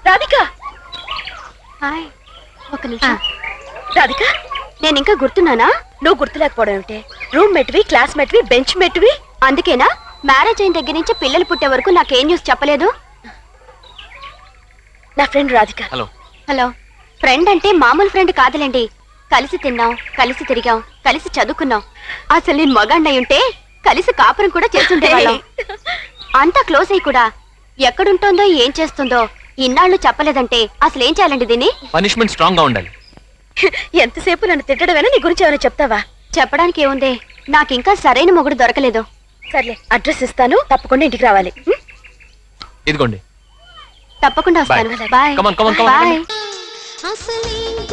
Radhika hi, ఒక నిమిషం. రాధిక నేను ఇంకా గుర్తున్నానా? నువ్వు గుర్తులేకపోవడం ఏమిటి? రూమ్ మెట్వి, క్లాస్ మెట్వి, బెంచ్ మెట్వి. అందుకేనా మ్యారేజ్ అయిన దగ్గర నుంచి పిల్లలు పుట్టే వరకు నాకేం న్యూస్ చెప్పలేదు? నా friend Radhika. Hello. Hello. Friend అంటే మామూలు ఫ్రెండ్ కాదులేండి. కలిసి తిన్నాం, కలిసి తిరిగాం, కలిసి చదువుకున్నాం. అసలు నేను మగాండై ఉంటే కలిసి కాపురం కూడా చేస్తుండేవాళ్ళం. అంతా క్లోజ్ అయ్యి కూడా ఎక్కడుంటుందో ఏం చేస్తుందో ఇన్నాళ్ళు చెప్పలేదంటే అసలు ఏం చేయాలండి దీన్ని? పనిష్మెంట్ స్ట్రాంగ్ గా ఉండాలి. ఎంతసేపు నన్ను తిట్టడమేనా, నీ గురించి ఏమైనా చెప్తావా? చెప్పడానికి ఏముంది, నాకింకా సరైన మొగుడు దొరకలేదు. సర్లే, అడ్రస్ ఇస్తాను, తప్పకుండా ఇంటికి రావాలి. ఇదిగోండి. తప్పకుండా వస్తాను. Bye. Bye. Come on, come on, come on, bye. come అసలేంటి